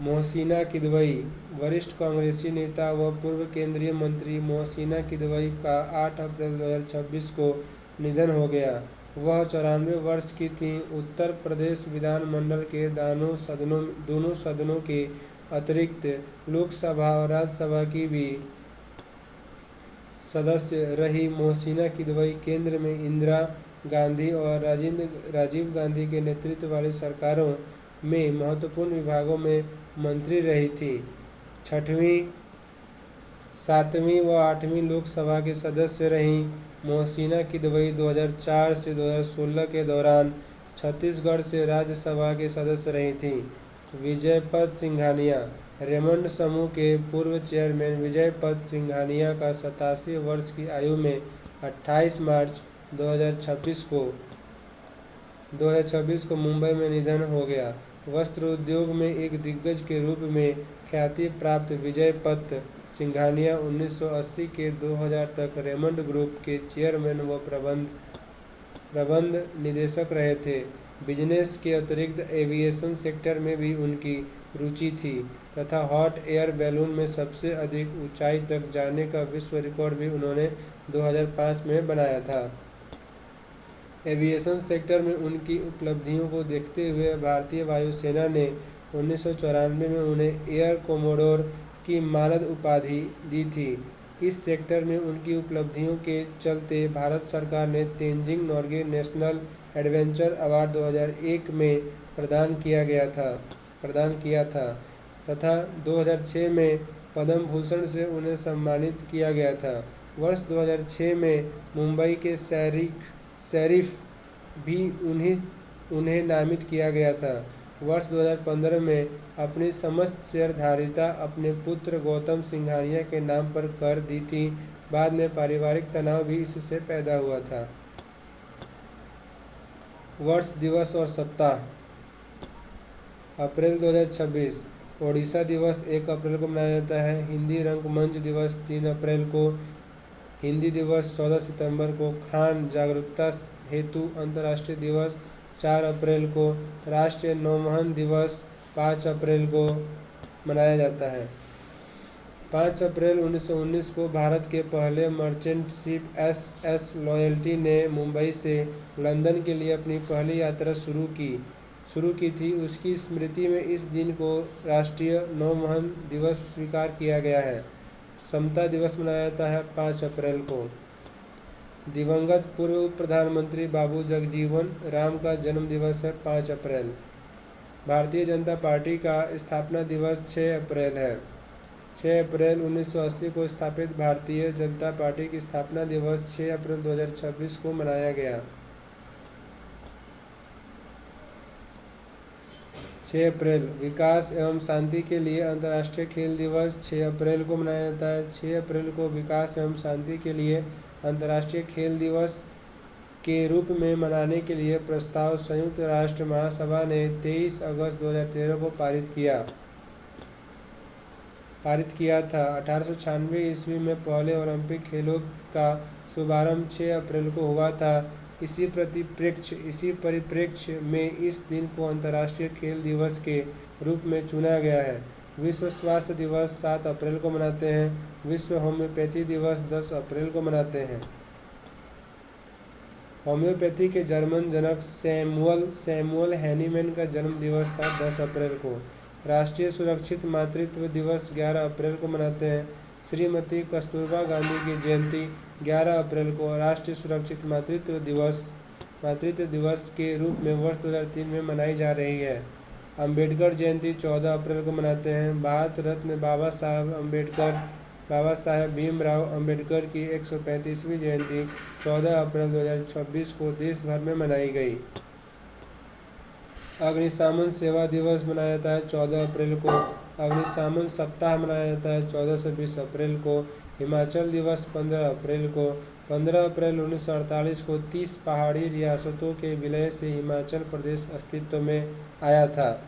मोहसिना किदवई वरिष्ठ कांग्रेसी नेता व पूर्व केंद्रीय मंत्री मोहसिना किदवई का 8 अप्रैल 2026 को निधन हो गया। वह 94 वर्ष की थीं। उत्तर प्रदेश विधानमंडल के दोनों सदनों के अतिरिक्त लोकसभा और राज्यसभा की भी सदस्य रही। मोहसिना किदवई केंद्र में इंदिरा गांधी और राजीव गांधी के नेतृत्व वाली सरकारों में महत्वपूर्ण विभागों में मंत्री रही थी। 6वीं, 7वीं व 8वीं लोकसभा के सदस्य रहीं। मोहसिना किदवई 2004 से 2016 के दौरान छत्तीसगढ़ से राज्यसभा के सदस्य रही थीं। विजयपद सिंघानिया, रेमंड समूह के पूर्व चेयरमैन विजयपद सिंघानिया का 87 वर्ष की आयु में 28 मार्च 2026 को मुंबई में निधन हो गया। वस्त्र उद्योग में एक दिग्गज के रूप में ख्याति प्राप्त विजयपद सिंघानिया 1980 के 2000 तक रेमंड ग्रुप के चेयरमैन व प्रबंध निदेशक रहे थे। बिजनेस के अतिरिक्त एविएशन सेक्टर में भी उनकी रुचि थी तथा हॉट एयर बैलून में सबसे अधिक ऊंचाई तक जाने का विश्व रिकॉर्ड भी उन्होंने 2005 में बनाया था। एविएशन सेक्टर में उनकी उपलब्धियों को देखते हुए भारतीय वायुसेना ने 1994 में उन्हें एयर कोमोडोर की मानद उपाधि दी थी। इस सेक्टर में उनकी उपलब्धियों के चलते भारत सरकार ने Tenzing Norgay national adventure award 2001 में प्रदान किया था तथा 2006 में पद्म भूषण से उन्हें सम्मानित किया गया था। वर्ष 2006 में मुंबई के शरीफ भी उन्हें नामित किया गया था। वर्ष 2015 में अपनी समस्त शेयरधारिता अपने पुत्र गौतम सिंघानिया के नाम पर कर दी थी। बाद में पारिवारिक तनाव भी इससे पैदा हुआ था। वर्ष, दिवस और सप्ताह। अप्रैल 2026 ओडिशा दिवस 1 अप्रैल को मनाया जाता है। हिंदी रंगमंच दिवस 3 अप्रैल को। हिंदी दिवस 14 सितंबर को। खान जागरूकता हेतु अंतर्राष्ट्रीय दिवस 4 अप्रैल को। राष्ट्रीय नौवहन दिवस 5 अप्रैल को मनाया जाता है। 5 अप्रैल 1919 को भारत के पहले मर्चेंट शिप SS लॉयल्टी ने मुंबई से लंदन के लिए अपनी पहली यात्रा शुरू की थी। उसकी स्मृति में इस दिन को राष्ट्रीय नौवहन दिवस स्वीकार किया गया है। समता दिवस मनाया जाता है 5 अप्रैल को। दिवंगत पूर्व प्रधानमंत्री बाबू जगजीवन राम का जन्म दिवस है 5 अप्रैल। भारतीय जनता पार्टी का स्थापना दिवस 6 अप्रैल है। 6 अप्रैल 1980 को स्थापित भारतीय जनता पार्टी की स्थापना दिवस 6 अप्रैल 2026 को मनाया गया। 6 अप्रैल विकास एवं शांति के लिए अंतर्राष्ट्रीय खेल दिवस 6 अप्रैल को मनाया जाता है। 6 अप्रैल को विकास एवं शांति के लिए अंतर्राष्ट्रीय खेल दिवस के रूप में मनाने के लिए प्रस्ताव संयुक्त राष्ट्र महासभा ने 23 अगस्त 2013 को पारित किया था। 1896 ईस्वी में पहले ओलंपिक खेलों का शुभारंभ 6 अप्रैल को हुआ था। इसी परिप्रेक्ष्य में इस दिन को अंतर्राष्ट्रीय खेल दिवस के रूप में चुना गया है। विश्व स्वास्थ्य दिवस 7 अप्रैल को मनाते हैं। विश्व होम्योपैथी दिवस 10 अप्रैल को मनाते हैं। होम्योपैथी के जर्मन जनक सैमुअल हैनीमैन का जन्म दिवस था 10 अप्रैल को। राष्ट्रीय सुरक्षित मातृत्व दिवस 11 अप्रैल को मनाते हैं। श्रीमती कस्तूरबा गांधी की जयंती 11 अप्रैल को राष्ट्रीय सुरक्षित मातृत्व दिवस के रूप में वर्ष 2003 में मनाई जा रही है। अंबेडकर जयंती 14 अप्रैल को मनाते हैं। भारत रत्न बाबा साहेब भीमराव अंबेडकर की 135वीं जयंती 14 अप्रैल 2026 को देश भर में मनाई गई। अग्निशमन सेवा दिवस मनाया जाता है 14 अप्रैल को। अग्निशमन सप्ताह मनाया जाता है 14 से 20 अप्रैल को। हिमाचल दिवस 15 अप्रैल को। 15 अप्रैल 1948 को 30 पहाड़ी रियासतों के विलय से हिमाचल प्रदेश अस्तित्व में आया था।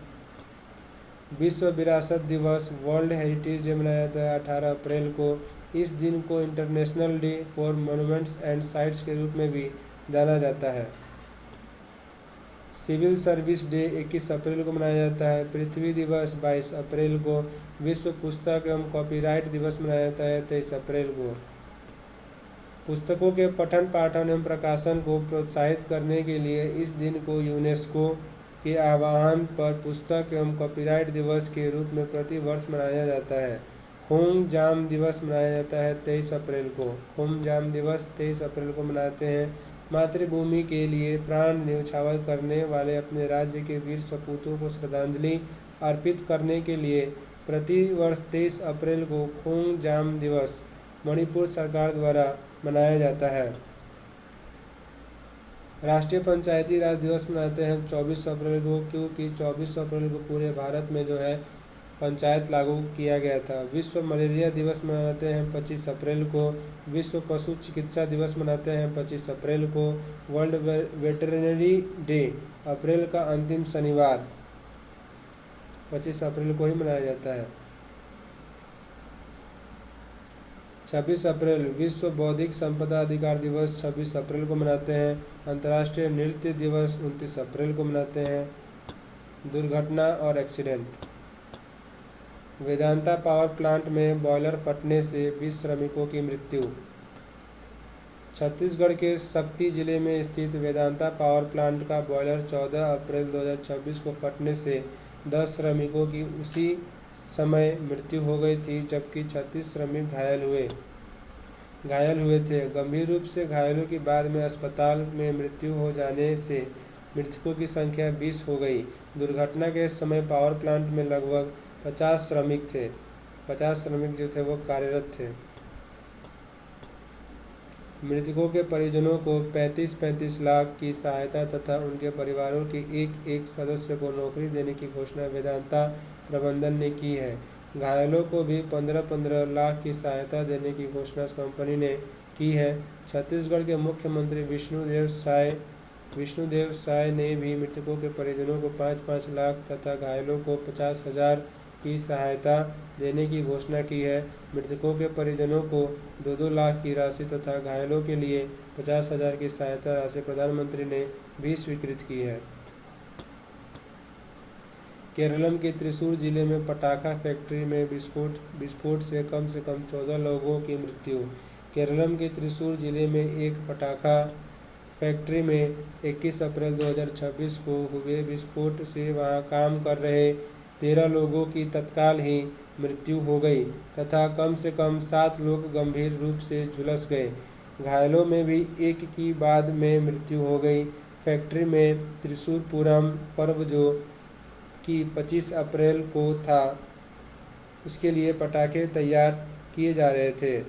विश्व विरासत दिवस वर्ल्ड हेरिटेज डे मनाया जाता है 18 अप्रैल को। इस दिन को international day for monuments and sites के रूप में भी जाना जाता है। सिविल सर्विस डे 21 अप्रैल को मनाया जाता है। पृथ्वी दिवस 22 अप्रैल को। विश्व पुस्तक एवं कॉपीराइट दिवस मनाया जाता है 23 अप्रैल को। पुस्तकों के पठन पाठन एवं प्रकाशन को प्रोत्साहित करने के लिए इस दिन को यूनेस्को के आह्वान पर पुस्तक एवं कॉपीराइट दिवस के रूप में प्रति वर्ष मनाया जाता है। होम जाम दिवस मनाया जाता है 23 अप्रैल को। होम जाम दिवस 23 अप्रैल को मनाते हैं। मातृभूमि के लिए प्राण न्यौछावर करने वाले अपने राज्य के वीर सपूतों को श्रद्धांजलि अर्पित करने के लिए प्रति वर्ष 23 अप्रैल को होम जाम दिवस मणिपुर सरकार द्वारा मनाया जाता है। राष्ट्रीय पंचायती राज दिवस मनाते हैं 24 अप्रैल को, क्योंकि 24 अप्रैल को पूरे भारत में जो है पंचायत लागू किया गया था। विश्व मलेरिया दिवस मनाते हैं 25 अप्रैल को। विश्व पशु चिकित्सा दिवस मनाते हैं 25 अप्रैल को। वर्ल्ड वेटरनरी डे अप्रैल का अंतिम शनिवार 25 अप्रैल को ही मनाया जाता है। 26 अप्रैल विश्व बौद्धिक संपदा अधिकार दिवस 26 अप्रैल को मनाते हैं। अंतर्राष्ट्रीय नृत्य दिवस 29 अप्रैल को मनाते हैं। दुर्घटना और एक्सीडेंट। वेदांता पावर प्लांट में बॉयलर फटने से 20 श्रमिकों की मृत्यु। छत्तीसगढ़ के शक्ति जिले में स्थित वेदांता पावर प्लांट का बॉयलर 14 अप्रैल 2026 को फटने से 10 श्रमिकों की उसी समय मृत्यु हो गई थी, जबकि 36 श्रमिक घायल हुए थे। गंभीर रूप से घायलों की बाद में अस्पताल में मृत्यु हो जाने से मृतकों की संख्या 20 हो गई। दुर्घटना के समय पावर प्लांट में लगभग 50 श्रमिक थे। 50 श्रमिक जो थे वो कार्यरत थे। मृतकों के परिजनों को 35-35 लाख की सहायता तथा उनके परिवारों के एक एक सदस्य को नौकरी देने की घोषणा वेदांता प्रबंधन ने की है। घायलों को भी 15-15 लाख की सहायता देने की घोषणा कंपनी ने की है। छत्तीसगढ़ के मुख्यमंत्री विष्णुदेव साय ने भी मृतकों के परिजनों को 5-5 लाख तथा घायलों को 50,000 की सहायता देने की घोषणा की है। मृतकों के परिजनों को 2-2 लाख की राशि तथा घायलों के लिए 50,000 की सहायता राशि प्रधानमंत्री ने भी स्वीकृत की है। केरलम के त्रिशूर जिले में पटाखा फैक्ट्री में विस्फोट से कम 14 लोगों की मृत्यु। केरलम के त्रिशूर जिले में एक पटाखा फैक्ट्री में 21 अप्रैल 2026 को हुए विस्फोट से वहां काम कर रहे 13 लोगों की तत्काल ही मृत्यु हो गई तथा कम से कम 7 लोग गंभीर रूप से झुलस गए। घायलों में भी एक की बाद में मृत्यु हो गई। फैक्ट्री में त्रिशूरपुरम पर्व जो कि 25 अप्रैल को था, उसके लिए पटाखे तैयार किए जा रहे थे।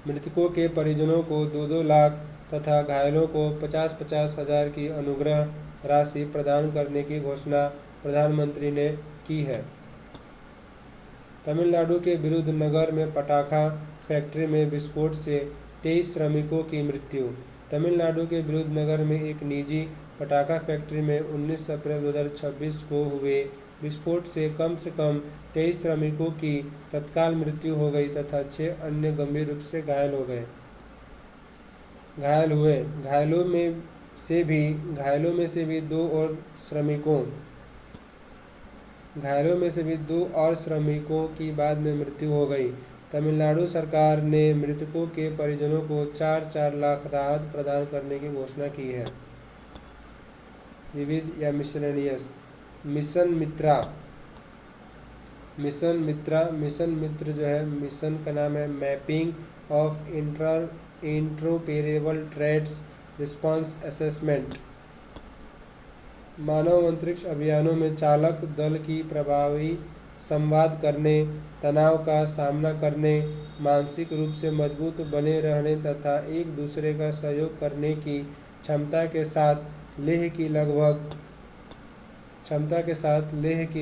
मृतकों के परिजनों को 2-2 लाख तथा घायलों को 50-50 हजार की अनुग्रह राशि प्रदान करने की घोषणा प्रधानमंत्री ने की है। तमिलनाडु के विरुधनगर में पटाखा फैक्ट्री में विस्फोट से 23 श्रमिकों की मृत्यु। तमिलनाडु के विरुधनगर में एक निजी पटाखा फैक्ट्री में 19 अप्रैल 2026 को हुए विस्फोट से कम 23 श्रमिकों की तत्काल मृत्यु हो गई तथा 6 अन्य गंभीर रूप से घायल हुए। घायलों में से भी दो और श्रमिकों की बाद में मृत्यु हो गई। तमिलनाडु सरकार ने मृतकों के परिजनों को 4-4 लाख राहत प्रदान करने की घोषणा की है। विविध या मिसलेनियस। मिशन मित्र जो है, मिशन का नाम है mapping of interoperable threats response assessment. मानव अंतरिक्ष अभियानों में चालक दल की प्रभावी संवाद करने, तनाव का सामना करने, मानसिक रूप से मजबूत बने रहने तथा एक दूसरे का सहयोग करने की क्षमता के साथ लेह की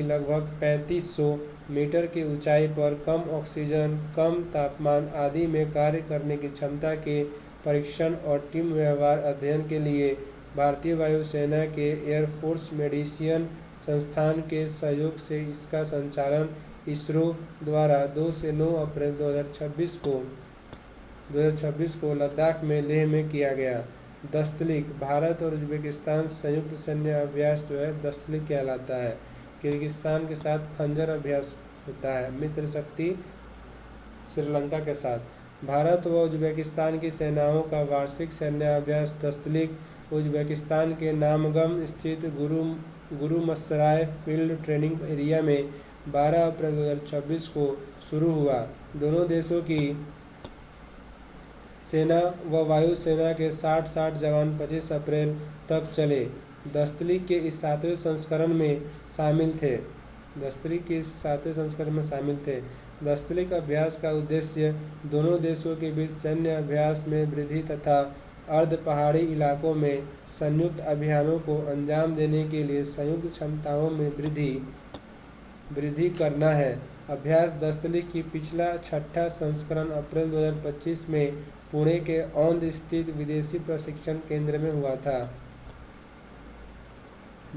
लगभग 3500 मीटर की ऊंचाई पर कम ऑक्सीजन, कम तापमान आदि में कार्य करने की क्षमता के परीक्षण और टीम व्यवहार अध्ययन के लिए भारतीय वायुसेना के एयरफोर्स मेडिसिन संस्थान के सहयोग से इसका संचालन इसरो द्वारा 2 से 9 अप्रैल 2026 को लद्दाख में लेह में किया गया। दस्तलिक। भारत और उज्बेकिस्तान संयुक्त सैन्य अभ्यास जो है दस्तलिक कहलाता है। किर्गिस्तान के साथ खंजर अभ्यास होता है। मित्र शक्ति श्रीलंका के साथ। भारत व उज्बेकिस्तान की सेनाओं का वार्षिक सैन्याभ्यास दस्तलिक उज्बेकिस्तान के नामगम स्थित गुरुमसराय फील्ड ट्रेनिंग एरिया में 12 अप्रैल 2026 को शुरू हुआ। दोनों देशों की सेना व वायुसेना के 60 जवान 25 अप्रैल तक चले। दस्तलिक के इस 7वें संस्करण में शामिल थे। दस्तलिक अभ्यास का उद्देश्य दोनों देशों के बीच सैन्य अभ्यास में वृद्धि तथा अर्ध पहाड़ी इलाकों में संयुक्त अभियानों को अंजाम देने के लिए संयुक्त क्षमताओं में वृद्धि करना है। अभ्यास दस्तलिक की पिछला 6ठा संस्करण अप्रैल 2025 में पुणे के औंध स्थित विदेशी प्रशिक्षण केंद्र में हुआ था।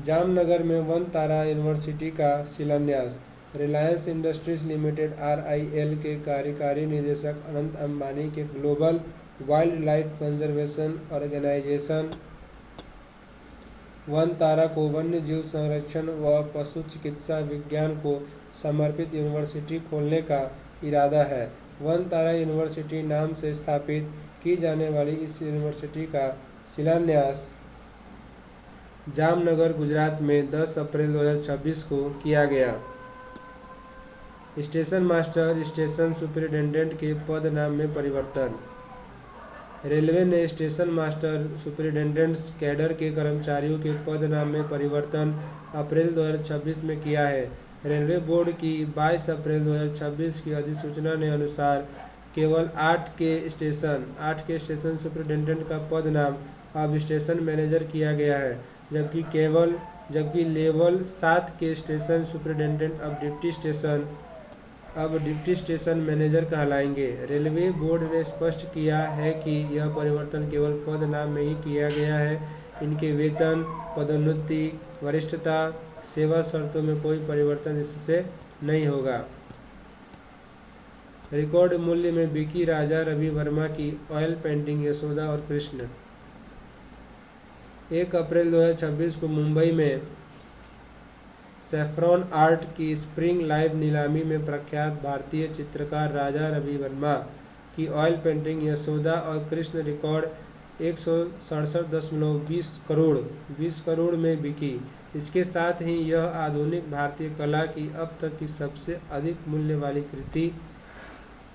जामनगर में वन तारा यूनिवर्सिटी का शिलान्यास। रिलायंस इंडस्ट्रीज लिमिटेड RIL के कार्यकारी निदेशक अनंत अंबानी के global wildlife conservation organisation Vantara को वन्य जीव संरक्षण व पशु चिकित्सा विज्ञान को समर्पित यूनिवर्सिटी खोलने का इरादा है। वन तारा यूनिवर्सिटी नाम से स्थापित की जाने वाली इस यूनिवर्सिटी का शिलान्यास जामनगर गुजरात में 10 अप्रैल 2026 को किया गया। स्टेशन मास्टर स्टेशन सुपरिटेंडेंट के पद नाम में परिवर्तन। रेलवे ने स्टेशन मास्टर सुपरिटेंडेंट्स कैडर के कर्मचारियों के पद नाम में परिवर्तन अप्रैल 2026 में किया है। रेलवे बोर्ड की 22 अप्रैल 2026 की अधिसूचना के अनुसार केवल 8 के स्टेशन सुपरिटेंडेंट का पद नाम अब स्टेशन मैनेजर किया गया है, जबकि लेवल 7 के स्टेशन सुपरिटेंडेंट अब डिप्टी स्टेशन मैनेजर कहलाएंगे। रेलवे बोर्ड ने स्पष्ट किया है कि यह परिवर्तन केवल पद नाम में ही किया गया है। इनके वेतन, पदोन्नति, वरिष्ठता, सेवा शर्तों में कोई परिवर्तन इससे नहीं होगा। रिकॉर्ड मूल्य में बिकी राजा रवि वर्मा की ऑयल पेंटिंग यशोदा और कृष्ण। 1 अप्रैल 2026 को मुंबई में सैफ्रॉन आर्ट की स्प्रिंग लाइव नीलामी में प्रख्यात भारतीय चित्रकार राजा रवि वर्मा की ऑयल पेंटिंग यशोदा और कृष्ण रिकॉर्ड 167.20 करोड़ में बिकी। इसके साथ ही यह आधुनिक भारतीय कला की अब तक की सबसे अधिक मूल्य वाली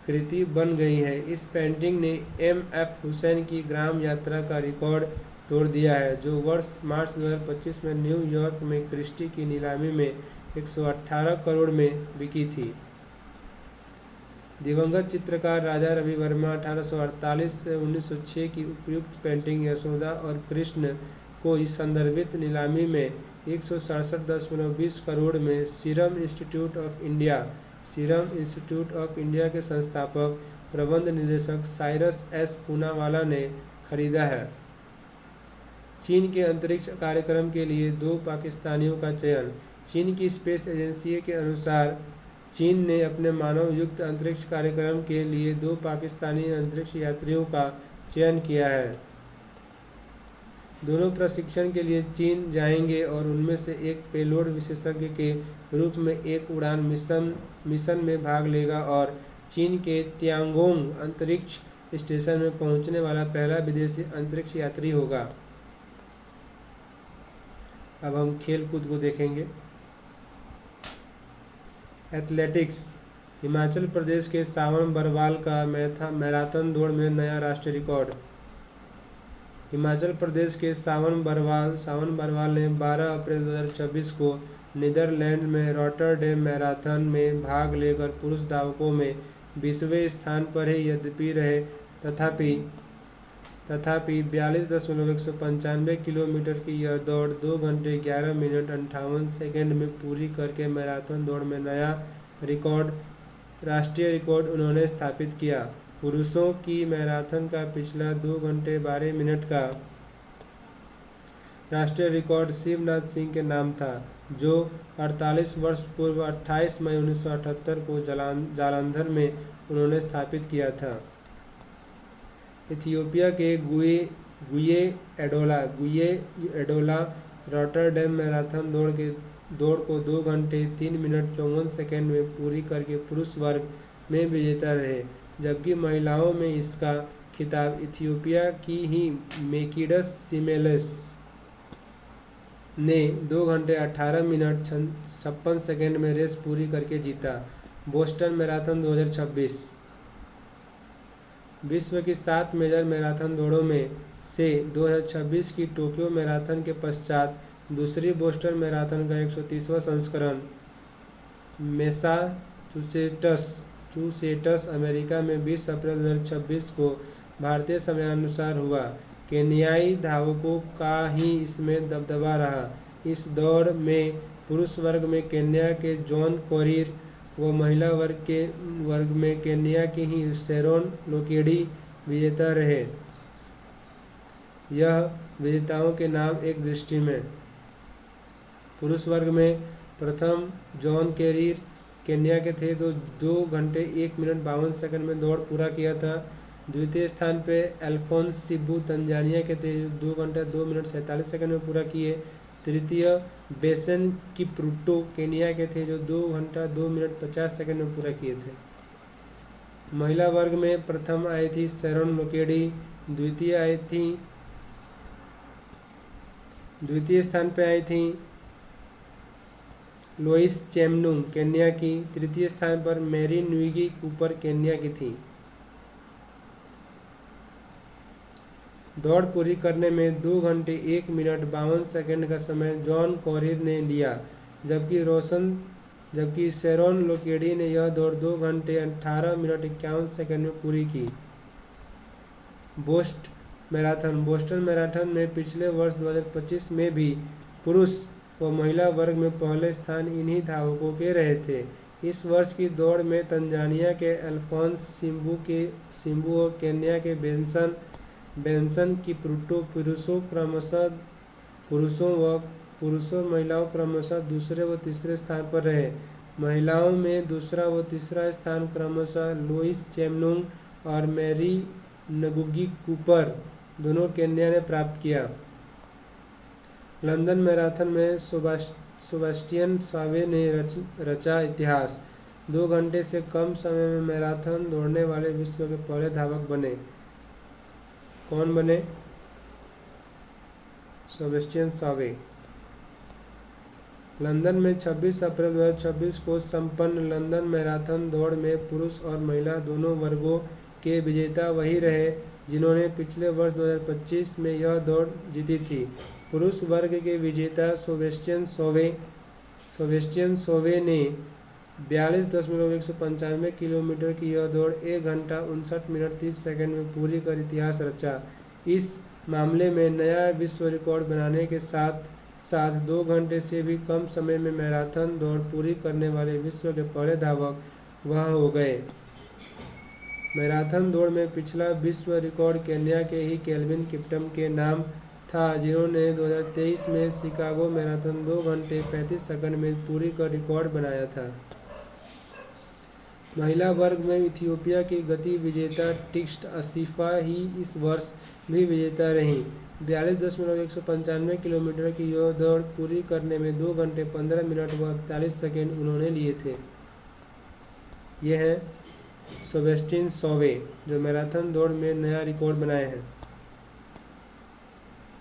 कृति बन गई है। इस पेंटिंग ने M.F. हुसैन की ग्राम यात्रा का रिकॉर्ड तोड़ दिया है, जो वर्ष मार्च 2025 में न्यूयॉर्क में क्रिस्टी की नीलामी में 118 करोड़ में बिकी थी। दिवंगत चित्रकार राजा रवि वर्मा 1848 से 1906 की उपयुक्त पेंटिंग यशोदा और कृष्ण को इस संदर्भित नीलामी में 167.20 करोड़ में सीरम इंस्टीट्यूट ऑफ इंडिया के संस्थापक प्रबंध निदेशक साइरस S पूनावाला ने खरीदा है। चीन के अंतरिक्ष कार्यक्रम के लिए 2 पाकिस्तानियों का चयन। चीन की स्पेस एजेंसी के अनुसार चीन ने अपने मानव युक्त अंतरिक्ष कार्यक्रम के लिए 2 पाकिस्तानी अंतरिक्ष यात्रियों का चयन किया है। दोनों प्रशिक्षण के लिए चीन जाएंगे और उनमें से एक पेलोड विशेषज्ञ के रूप में एक उड़ान मिशन में भाग लेगा और चीन के तियांगोंग अंतरिक्ष स्टेशन में पहुंचने वाला पहला विदेशी अंतरिक्ष यात्री होगा। अब हम खेल कूद को देखेंगे। एथलेटिक्स। हिमाचल प्रदेश के सावन बरवाल का मैराथन दौड़ में नया राष्ट्रीय रिकॉर्ड। हिमाचल प्रदेश के सावन बरवाल ने 12 अप्रैल 2026 को नीदरलैंड में रॉटरडैम मैराथन में भाग लेकर पुरुष धावकों में 20वें स्थान पर ही यद्यपि रहे, तथापि 42.195 किलोमीटर की यह दौड़ 2 घंटे 11 मिनट 58 सेकेंड में पूरी करके मैराथन दौड़ में नया राष्ट्रीय रिकॉर्ड उन्होंने स्थापित किया। पुरुषों की मैराथन का पिछला 2 घंटे 12 मिनट का राष्ट्रीय रिकॉर्ड शिवनाथ सिंह के नाम था, जो 48 वर्ष पूर्व 28 मई 1978 को जालंधर में उन्होंने स्थापित किया था। इथियोपिया के गुये एडोला रॉटरडैम मैराथन दौड़ के दौड़ को 2 घंटे 3 मिनट 54 सेकेंड में पूरी करके पुरुष वर्ग में विजेता रहे, जबकि महिलाओं में इसका खिताब इथियोपिया की ही मेकिडस सिमेलेस ने 2 घंटे 18 मिनट 56 सेकेंड में रेस पूरी करके जीता। Boston marathon 2026। विश्व की 7 मेजर मैराथन दौड़ों में से 2026 की टोक्यो मैराथन के पश्चात दूसरी बोस्टन मैराथन का 130वां संस्करण मैसाचुसेट्स अमेरिका में 20 अप्रैल 2026 को भारतीय समयानुसार हुआ। केन्याई धावकों का ही इसमें दबदबा रहा। इस दौड़ में पुरुष वर्ग में केन्या के जॉन कोरीर व महिला वर्ग में केन्या की ही शेरोन लोकेडी विजेता रहे। यह विजेताओं के नाम एक दृष्टि में। पुरुष वर्ग में प्रथम जॉन कोरीर केन्या के थे, तो 2 घंटे 1 मिनट 52 सेकंड में दौड़ पूरा किया था। द्वितीय स्थान पे अल्फोंस सिबू तंजानिया के थे, 2 घंटे 2 मिनट 47 सेकंड में पूरा किए। तृतीय बेसन किप्रुटो केन्या के थे, जो 2 घंटा 2 मिनट 50 सेकंड में पूरा किए थे। महिला वर्ग में प्रथम आई थी शेरोन लोकेडी, द्वितीय स्थान पे आई थी लोइस चेमनुंग केन्या की। तृतीय स्थान पर मैरी न्यूगी कूपर केन्या की थी। दौड़ पूरी करने में 2 घंटे 1 मिनट 52 सेकंड का समय जॉन कोरीर ने लिया, जबकि शेरोन लोकेडी ने यह दौड़ 2 घंटे 18 मिनट 51 सेकंड में पूरी की। बोस्टन मैराथन में पिछले वर्ष 2025 में भी पुरुष व महिला वर्ग में पहले स्थान इन्हीं धावकों के रहे थे। इस वर्ष की दौड़ में तंजानिया के अल्फोंस सिम्बू और केन्या के बेंसन किप्रुटो पुरुषों महिलाओं क्रमशः दूसरे व तीसरे स्थान पर रहे। महिलाओं में दूसरा व तीसरा स्थान क्रमशः लोइस चेमनुंग और मैरी नगुगी कूपर दोनों केन्या ने प्राप्त किया। लंदन मैराथन में सेबास्टियन सावे ने रचा इतिहास। 2 घंटे से कम समय में मैराथन दौड़ने वाले विश्व के पहले धावक बने। कौन बने? सेबास्टियन सावे। लंदन में 26 अप्रैल 2026 को संपन्न लंदन मैराथन दौड़ में पुरुष और महिला दोनों वर्गों के विजेता वही रहे जिन्होंने पिछले वर्ष 2025 में यह दौड़ जीती थी। पुरुष वर्ग के विजेता सेबास्टियन सोवे ने 42.195 किलोमीटर की यह दौड़ 1 घंटा 59 मिनट 30 सेकंड में पूरी कर इतिहास रचा। इस मामले में नया विश्व रिकॉर्ड बनाने के साथ 2 घंटे से भी कम समय में मैराथन दौड़ पूरी करने वाले विश्व के पहले धावक वह हो गए। मैराथन दौड़ में पिछला विश्व रिकॉर्ड केन्या के ही केल्विन किप्टम के नाम था, जिन्होंने 2023 में शिकागो मैराथन 2 घंटे 35 सेकंड में पूरी कर रिकॉर्ड बनाया था। महिला वर्ग में इथियोपिया की गति विजेता टिक्स्ट असीफा ही इस वर्ष भी विजेता रहीं। 42.195 किलोमीटर की यह दौड़ पूरी करने में 2 घंटे 15 मिनट व 41 सेकेंड उन्होंने लिए थे। यह है सेबास्टियन सोवे, जो मैराथन दौड़ में नया रिकॉर्ड बनाए हैं।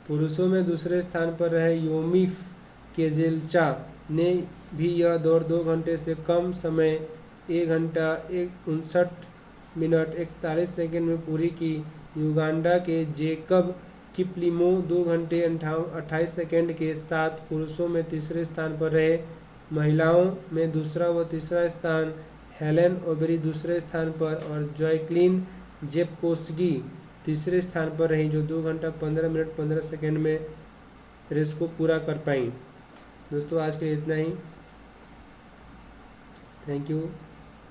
पुरुषों में दूसरे स्थान पर रहे योमिफ केजेल्चा ने भी यह दौड़ 2 घंटे से कम समय 1 घंटा 59 मिनट 41 सेकेंड में पूरी की। युगांडा के जेकब किपलिमो 2 घंटे 28 सेकेंड के साथ पुरुषों में तीसरे स्थान पर रहे। महिलाओं में दूसरा व तीसरा स्थान हेलेन ओबेरी दूसरे स्थान पर और जॉयक्लिन जेपकोस्गी तीसरे स्थान पर रहीं, जो 2 घंटा 15 मिनट 15 सेकेंड में रेस को पूरा कर पाई। दोस्तों आज के लिए इतना ही। Thank you.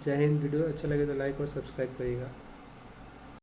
जय हिंद। वीडियो अच्छा लगे तो लाइक और सब्सक्राइब करिएगा।